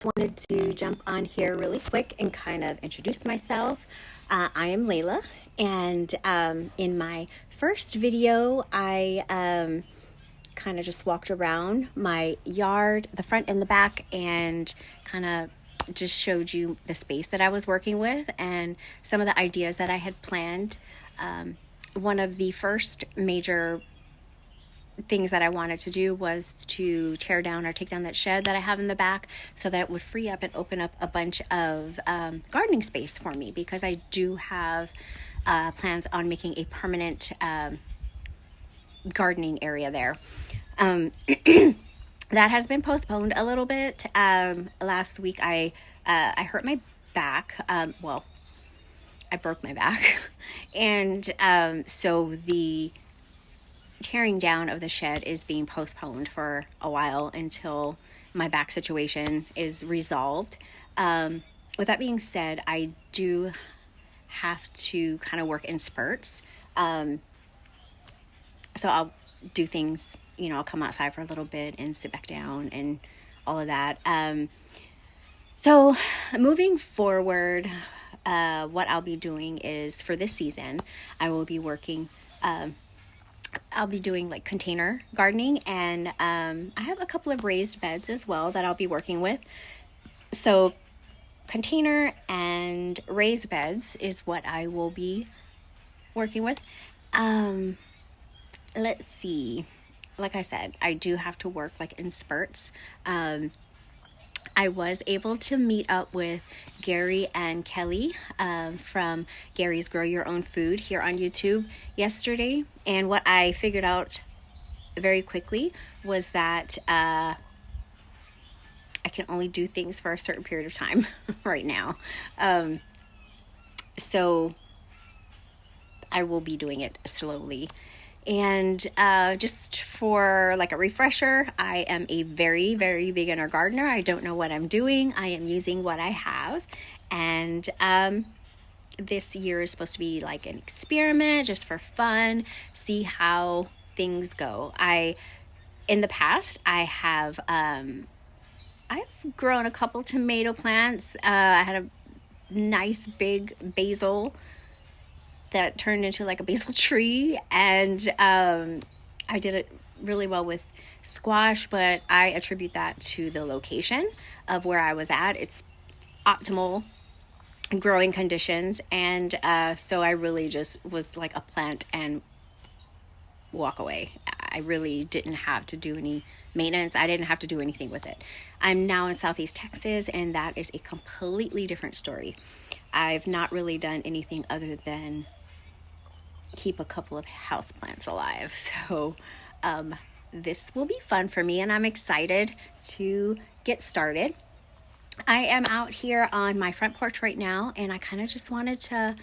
Wanted to jump on here really quick and kind of introduce myself. I am Layla, and in my first video, I kind of just walked around my yard, the front and the back, and kind of just showed you the space that I was working with and some of the ideas that I had planned. One of the first major things that I wanted to do was to tear down or take down that shed that I have in the back so that it would free up and open up a bunch of gardening space for me, because I do have plans on making a permanent gardening area there. That has been postponed a little bit. Last week I hurt my back. I broke my back. And so the tearing down of the shed is being postponed for a while until my back situation is resolved. With that being said, I do have to kind of work in spurts. So I'll do things, I'll come outside for a little bit and sit back down and all of that. So moving forward, what I'll be doing is, for this season, I will be working, I'll be doing like container gardening, and I have a couple of raised beds as well that I'll be working with. So container and raised beds is what I will be working with. Let's see. Like I said, I do have to work like in spurts. I was able to meet up with Gary and Kelly from Gary's Grow Your Own Food here on YouTube yesterday. And what I figured out very quickly was that I can only do things for a certain period of time right now. So I will be doing it slowly. And just for like a refresher, I am a very, very beginner gardener. I don't know what I'm doing. I am using what I have. And this year is supposed to be like an experiment, just for fun, see how things go. In the past, I've grown a couple tomato plants. I had a nice big basil that turned into like a basil tree, and I did it really well with squash, but I attribute that to the location of where I was at. It's optimal growing conditions, and so I really just was like a plant and walk away. I really didn't have to do any maintenance. I didn't have to do anything with it. I'm now in Southeast Texas, and that is a completely different story. I've not really done anything other than keep a couple of houseplants alive. So this will be fun for me, and I'm excited to get started. I am out here on my front porch right now, and I kind of just wanted to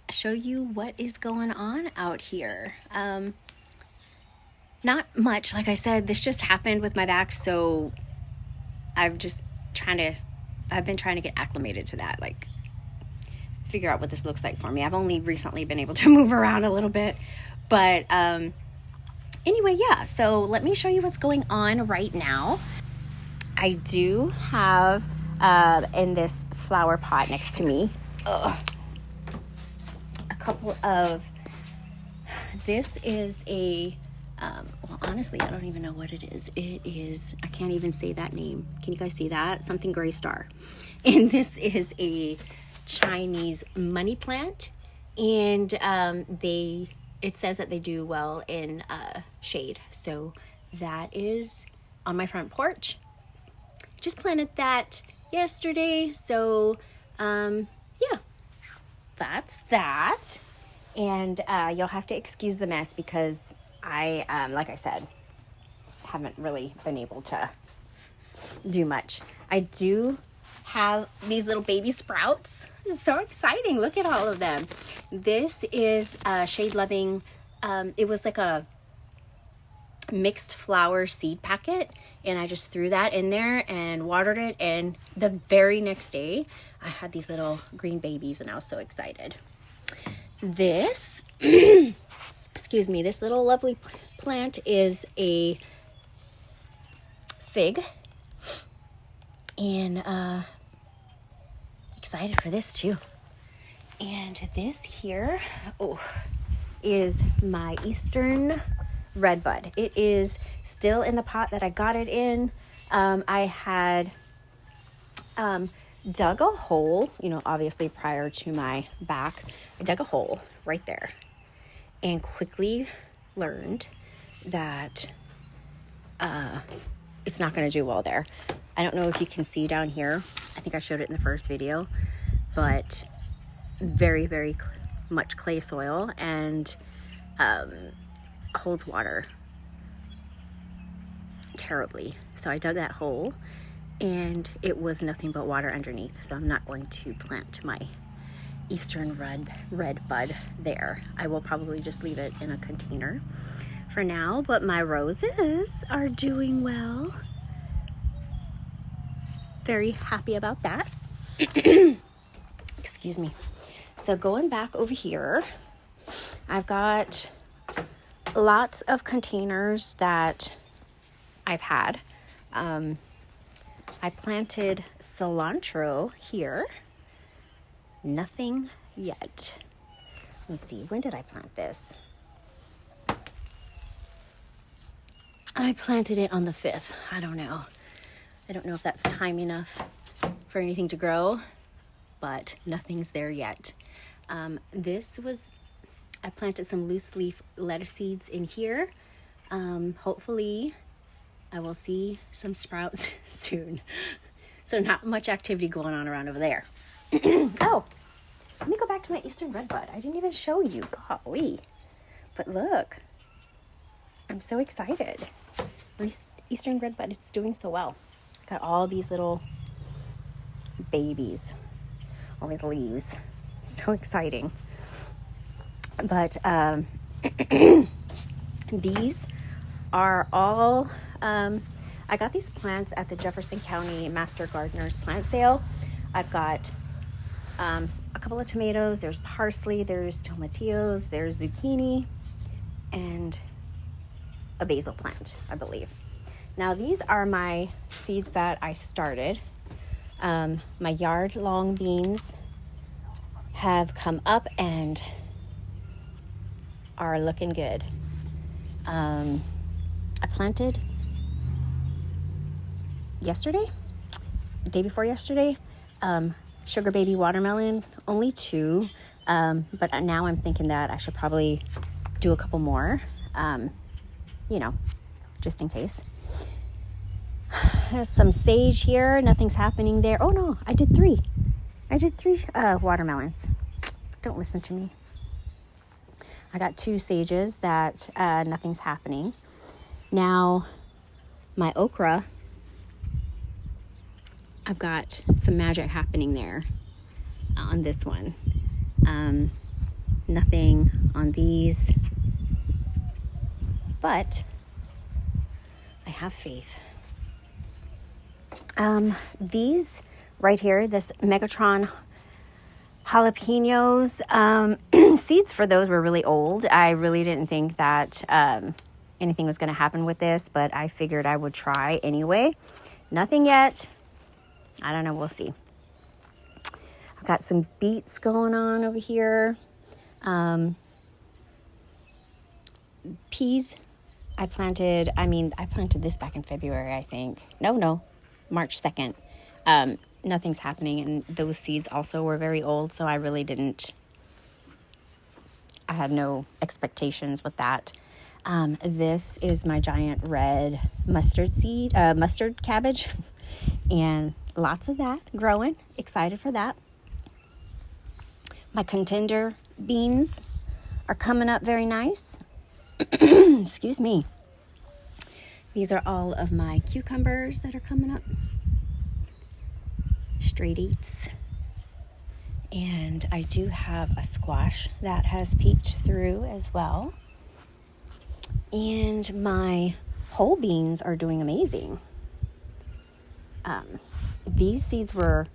show you what is going on out here. Not much. Like I said, this just happened with my back, so I've been trying to get acclimated to that, like figure out what this looks like for me. I've only recently been able to move around a little bit, but anyway, yeah, so let me show you what's going on right now. I do have in this flower pot next to me a couple of, this is a honestly, I don't even know what it is. I can't even say that name. Can you guys see that? Something gray star. And this is a Chinese money plant, and it says that they do well in shade. So that is on my front porch. Just planted that yesterday. So yeah, that's that. And you'll have to excuse the mess, because I like I said, haven't really been able to do much. I do have these little baby sprouts. This is so exciting. Look at all of them. This is Shade Loving. It was like a mixed flower seed packet, and I just threw that in there and watered it, and the very next day I had these little green babies, and I was so excited. This excuse me, this little lovely plant is a fig, And excited for this too. And this here, is my Eastern Redbud. It is still in the pot that I got it in. I had dug a hole, obviously prior to my back. I dug a hole right there and quickly learned that it's not going to do well there. I don't know if you can see down here. I think I showed it in the first video, but very, very much clay soil and holds water terribly. So I dug that hole and it was nothing but water underneath. So I'm not going to plant my Eastern red bud there. I will probably just leave it in a container for now, but my roses are doing well. Very happy about that. Excuse me. So going back over here, I've got lots of containers that I've had. I planted cilantro here. Nothing yet. Let me see. When did I plant this? I planted it on the 5th. I don't know. I don't know if that's time enough for anything to grow, but nothing's there yet. I planted some loose leaf lettuce seeds in here. Hopefully I will see some sprouts soon. So not much activity going on around over there. Oh, let me go back to my Eastern Redbud. I didn't even show you, golly. But look, I'm so excited. Eastern Redbud, it's doing so well. Got all these little babies, all these leaves. So exciting. But these are all, I got these plants at the Jefferson County Master Gardener's plant sale. I've got a couple of tomatoes, there's parsley, there's tomatillos, there's zucchini, and a basil plant, I believe. Now these are my seeds that I started. My yard-long beans have come up and are looking good. I planted yesterday, the day before yesterday, sugar baby watermelon, only 2, but now I'm thinking that I should probably do a couple more, just in case. There's some sage here, nothing's happening there. Oh no, I did 3 watermelons. Don't listen to me. I got 2 sages that nothing's happening. Now, my okra, I've got some magic happening there on this one. Nothing on these, but I have faith. These right here, this Megatron jalapenos, seeds for those were really old. I really didn't think that anything was going to happen with this, but I figured I would try anyway. Nothing yet. I don't know. We'll see. I've got some beets going on over here. Peas. I planted this back in February, I think. No, March 2nd. Nothing's happening, and those seeds also were very old, so I had no expectations with that. This is my giant red mustard cabbage, and lots of that growing. Excited for that. My contender beans are coming up very nice. Excuse me. These are all of my cucumbers that are coming up. Straight eats. And I do have a squash that has peeked through as well. And my whole beans are doing amazing. These seeds were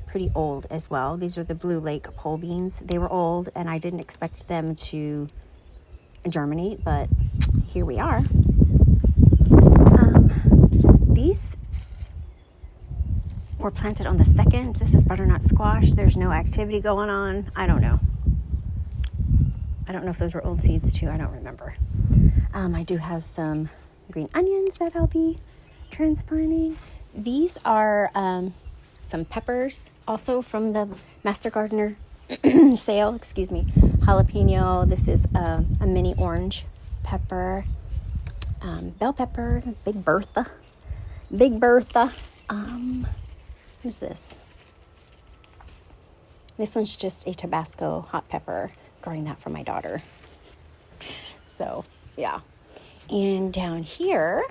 pretty old as well. These are the Blue Lake pole beans. They were old and I didn't expect them to germinate, but here we are. were planted on the 2nd. This is butternut squash. There's no activity going on. I don't know. I don't know if those were old seeds too. I don't remember. I do have some green onions that I'll be transplanting. These are some peppers, also from the Master Gardener sale. Excuse me. Jalapeno. This is a mini orange pepper. Bell peppers. Big Bertha. What is this? This one's just a Tabasco hot pepper. Growing that for my daughter. So, yeah. And down here,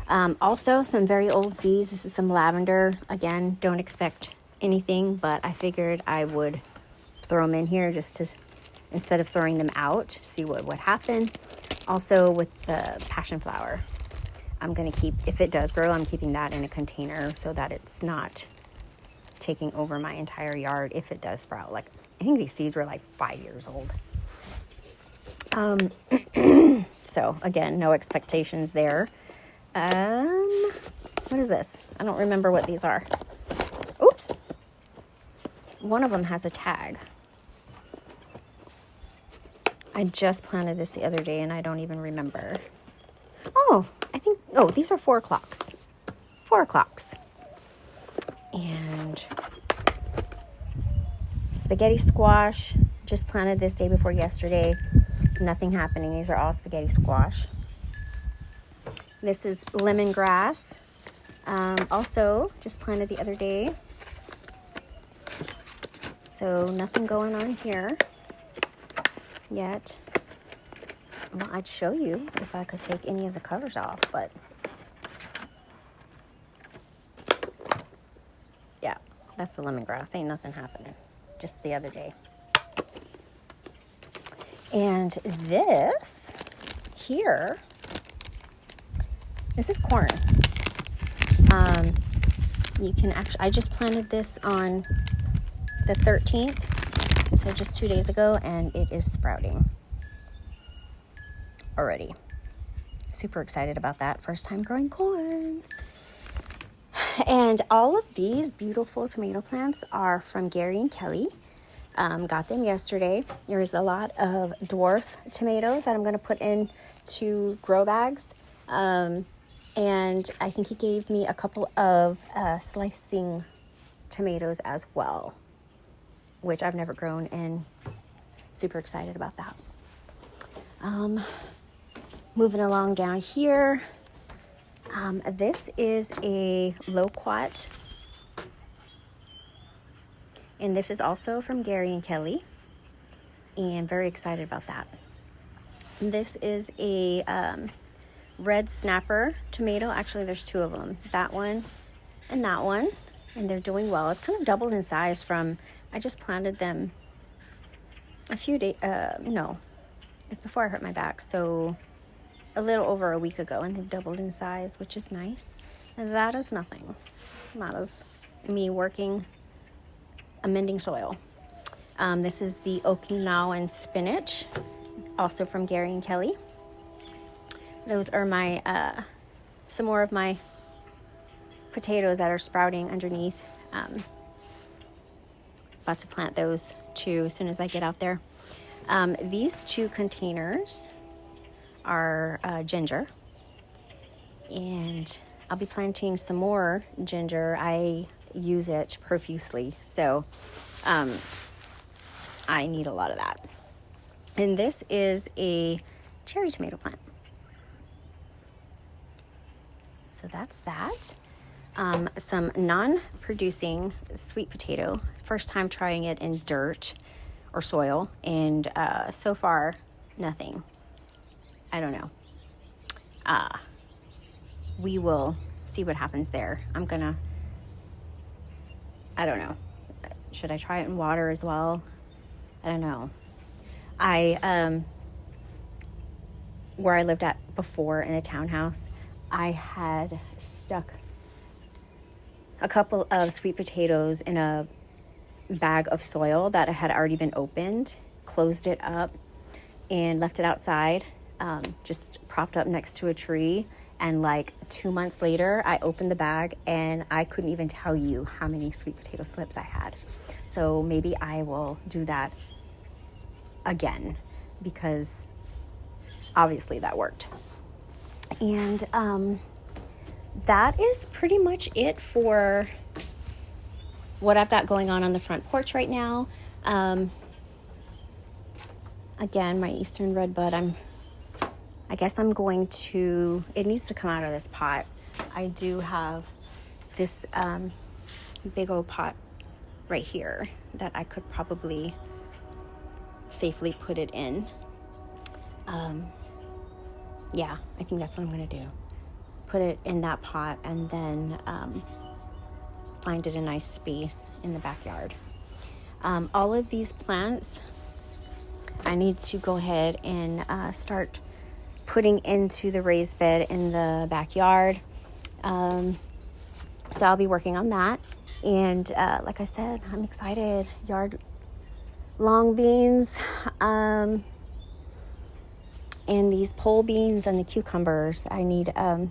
also some very old seeds. This is some lavender. Again, don't expect anything, but I figured I would throw them in here just to, instead of throwing them out, see what would happen. Also with the passion flower, I'm going to keep, if it does grow, I'm keeping that in a container so that it's not taking over my entire yard if it does sprout. Like, I think these seeds were like 5 years old. So again, no expectations there. What is this? I don't remember what these are. Oops. One of them has a tag. I just planted this the other day and I don't even remember. Oh, these are 4 o'clocks. 4 o'clocks. And spaghetti squash. Just planted this day before yesterday. Nothing happening. These are all spaghetti squash. This is lemongrass. Also, just planted the other day. So nothing going on here yet. Well, I'd show you if I could take any of the covers off, but yeah, that's the lemongrass. Ain't nothing happening. Just the other day. And this here, this is corn. You can actually, I just planted this on the 13th, so just 2 days ago, and it is sprouting already. Super excited about that. First time growing corn. And all of these beautiful tomato plants are from Gary and Kelly. Got them yesterday. There's a lot of dwarf tomatoes that I'm going to put into grow bags. And I think he gave me a couple of slicing tomatoes as well, which I've never grown, and super excited about that. Moving along down here. This is a loquat. And this is also from Gary and Kelly. And very excited about that. This is a red snapper tomato. Actually, there's 2 of them. That one and that one. And they're doing well. It's kind of doubled in size from, I just planted them a few days, no. It's before I hurt my back. So a little over a week ago. And they've doubled in size, which is nice. And that is nothing. That is me working, amending soil. This is the Okinawan spinach, also from Gary and Kelly. Those are my, some more of my potatoes that are sprouting underneath. About to plant those too as soon as I get out there. These 2 containers are ginger. And I'll be planting some more ginger. I use it profusely, so I need a lot of that. And this is a cherry tomato plant. So that's that. Some non-producing sweet potato. First time trying it in dirt or soil, and so far, nothing. I don't know. We will see what happens there. I don't know. Should I try it in water as well? I don't know. Where I lived at before in a townhouse, I had stuck a couple of sweet potatoes in a bag of soil that had already been opened, closed it up, and left it outside, just propped up next to a tree. And like 2 months later, I opened the bag and I couldn't even tell you how many sweet potato slips I had. So maybe I will do that again, because obviously that worked. And that is pretty much it for what I've got going on the front porch right now. Again, my Eastern redbud, I guess I'm going to, it needs to come out of this pot. I do have this big old pot right here that I could probably safely put it in. Yeah, I think that's what I'm going to do. Put it in that pot and then find it a nice space in the backyard. All of these plants, I need to go ahead and start putting into the raised bed in the backyard. So I'll be working on that. And like I said, I'm excited. Long beans, and these pole beans and the cucumbers. I need, I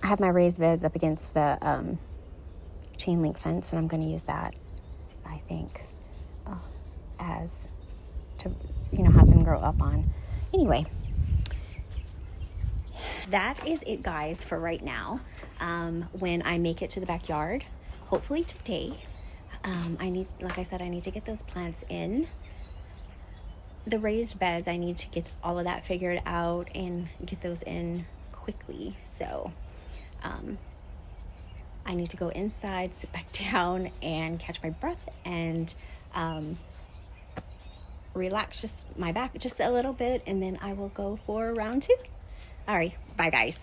have my raised beds up against the chain link fence, and I'm going to use that, I think, as to, have them grow up on. Anyway, that is it, guys, for right now. When I make it to the backyard, hopefully today, like I said, I need to get those plants in the raised beds. I need to get all of that figured out and get those in quickly. So, I need to go inside, sit back down, and catch my breath and relax my back just a little bit, and then I will go for round 2. All right, bye guys.